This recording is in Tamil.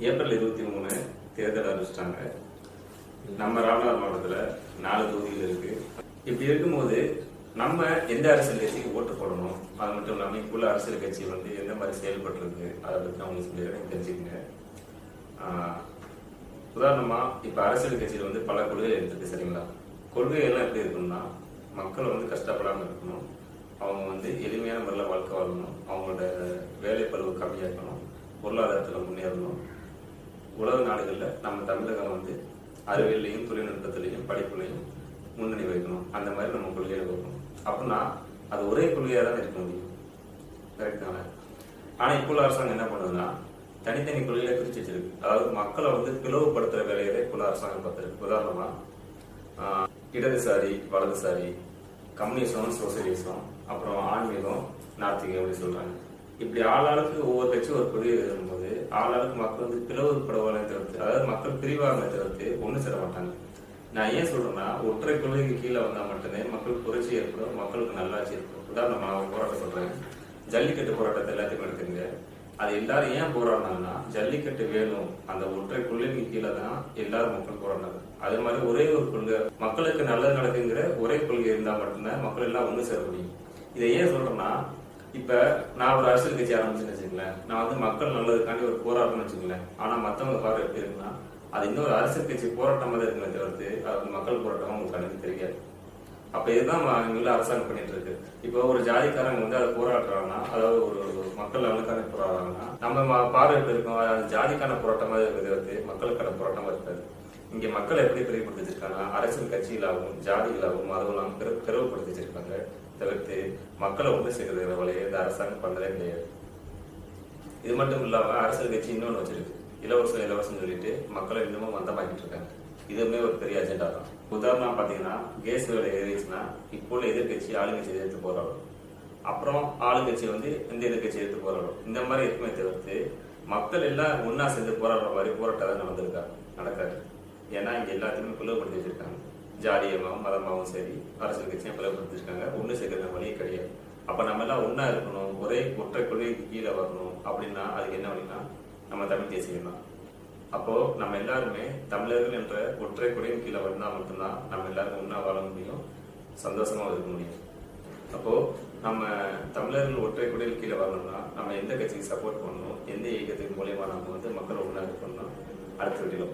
ஏப்ரல் 23 தேர்தல் அறிவிச்சிட்டாங்க. நம்ம ராமநாதபுரம் மாவட்டத்தில் 4 தொகுதிகள் இருக்கு. இப்படி இருக்கும்போது நம்ம எந்த அரசியல் கட்சிக்கு ஓட்டு போடணும், அது மட்டும் இல்லாமல் இப்போ உள்ள அரசியல் கட்சி எந்த மாதிரி செயல்பட்டுருக்கு அதை பற்றி நான் உங்களுக்கு சொல்லிடுறேன், தெரிஞ்சுக்கங்க. உதாரணமா இப்ப அரசியல் கட்சியில பல கொள்கைகள் இருக்கு, சரிங்களா? கொள்கைகள்லாம் எப்படி இருக்கணும்னா, மக்கள் கஷ்டப்படாம இருக்கணும், அவங்க எளிமையான முறையில் வாழ்க்கை வாழணும், அவங்களோட வேலை பழுவு கம்மியா இருக்கணும், பொருளாதாரத்துல முன்னேறணும், உலக நாடுகள்ல நம்ம தமிழகம் அறிவியலையும் தொழில்நுட்பத்திலையும் படிப்புலையும் முன்னணி வைக்கணும். அந்த மாதிரி நம்ம கொள்கையில வைக்கணும். அப்படின்னா அது ஒரே கொள்கையா தான் இருக்க முடியும், கரெக்ட் தானே? ஆனா இப்போ உள்ள அரசாங்கம் என்ன பண்ணுதுன்னா, தனித்தனி கொள்கையில பிரிச்சு வச்சிருக்கு. அதாவது மக்களை பிளவுபடுத்துற வேலையை இப்போ அரசாங்கம் பார்த்திருக்கு. உதாரணமா இடதுசாரி, வலதுசாரி, கம்யூனிசம், சோசியலிசம், அப்புறம் ஆன்மீகம், நாத்திகம் அப்படி சொல்றாங்க. இப்படி ஆளாளுக்கு ஒவ்வொரு கட்சியும் ஒரு கொள்கை வரும்போது ஆளாளுக்கு மக்கள் பிளவுபடுவானே தவிர்த்து, அதாவது மக்கள் பிரிவாக தவிர்த்து ஒண்ணு சேர மாட்டாங்க. நான் ஏன் சொல்றேன்னா, ஒற்றை கொள்கைக்கு கீழே வந்தா மட்டுமே மக்கள் புரட்சி ஏற்படும், மக்களுக்கு நல்லாட்சி இருக்கும். உதாரணமா நான் ஒரு போராட்டம் சொல்றேன். ஜல்லிக்கட்டு போராட்டத்தை எல்லாத்தையும் எடுத்துங்க. அது எல்லாரும் ஏன் போராடினாங்கன்னா, ஜல்லிக்கட்டு வேணும், அந்த ஒற்றை கொள்கைக்கு கீழே தான் எல்லாரும் மக்கள் போராடினாங்க. அதே மாதிரி ஒரே ஒரு கொள்கை, மக்களுக்கு நல்லது நடக்குங்கிற ஒரே கொள்கை இருந்தா மட்டும்தான் மக்கள் எல்லாம் ஒண்ணு சேர முடியும். இதை ஏன் சொல்றேன்னா, இப்ப நான் ஒரு அரசியல் கட்சி ஆரம்பிச்சுன்னு வச்சுக்கங்களேன், நான் மக்கள் நல்லதுக்காண்டி ஒரு போராட்டம்னு வச்சுக்கங்களேன். ஆனா மத்தவங்க பார்வை எப்படி இருக்குன்னா, அது இன்னொரு அரசியல் கட்சி போராட்டமா தான் இருக்குமே தவிர்த்து அது மக்கள் போராட்டமா உங்களுக்கு கணக்கு தெரியாது. அப்ப இதுதான் இங்குள்ள அரசாங்கம் பண்ணிட்டு இருக்கு. இப்போ ஒரு ஜாதிக்காரங்க அதை போராடுறாங்கன்னா, அதாவது ஒரு மக்கள் நலனுக்கான போராடுறாங்கன்னா, நம்ம பார்வை எப்படி இருக்கும், அது ஜாதிக்கான போராட்டமா இருக்கிறது, மக்களுக்கான போராட்டமா இருக்காது. இங்க மக்களை எப்படி பிரிவுபடுத்தி வச்சிருக்காங்க, அரசியல் கட்சிகளாகவும் ஜாதிகளாகவும் அதுவும் பிரிவுபடுத்தி வச்சிருக்காங்க தவிர்த்து மக்களை ஒன்று சேர்க்கிற வேலையை இந்த அரசாங்கம் பண்ணதே கிடையாது. இது மட்டும் இல்லாம அரசியல் கட்சி இன்னொன்னு வச்சிருக்கு, இலவசம் சொல்லிட்டு மக்களை இன்னமும் மந்தமாக்கிட்டு இருக்காங்க. இதுவுமே ஒரு பெரிய அஜெண்டா தான். உதாரணம் பாத்தீங்கன்னா, கேஸ் விலை ஏறிச்சுன்னா இப்போ உள்ள எதிர்கட்சி ஆளுங்கட்சி எதிர்த்து போராடும், அப்புறம் ஆளுங்கட்சி இந்த எதிர்கட்சி எதிர்த்து போராடும். இந்த மாதிரி இருக்குமே தவிர்த்து மக்கள் எல்லாம் ஒன்னா சேர்ந்து போராடுற மாதிரி போராட்டம் நடக்காது. ஏன்னா இங்க எல்லாத்தையுமே பிளவுபடுத்தி வச்சிருக்காங்க. ஜாதியமாகவும் மதமாகவும் சரி, அரசியல் கட்சியும் பிளவுபடுத்தி வச்சிருக்காங்க. ஒண்ணு சேர்க்கிற வழியே கிடையாது. அப்ப நம்ம எல்லாம் ஒன்னா இருக்கணும், ஒற்றை கொள்கைக்கு கீழே வரணும் அப்படின்னா அதுக்கு என்ன வழின்னா, நம்ம தமிழ் தேசியம் தான். அப்போ நம்ம எல்லாருமே தமிழர்கள் என்ற ஒற்றை கொள்கையின் கீழே வந்தா மட்டும்தான் நம்ம எல்லாருக்கும் ஒன்னா வாழ முடியும், சந்தோஷமா இருக்க முடியும். அப்போ நம்ம தமிழர்கள் ஒற்றை கொள்கையின் கீழே வரணும்னா நம்ம எந்த கட்சிக்கு சப்போர்ட் பண்ணணும், எந்த இயக்கத்தின் மூலியமா நம்ம மக்கள் ஒன்னா இருக்கணும்னா அடுத்த வீடியோல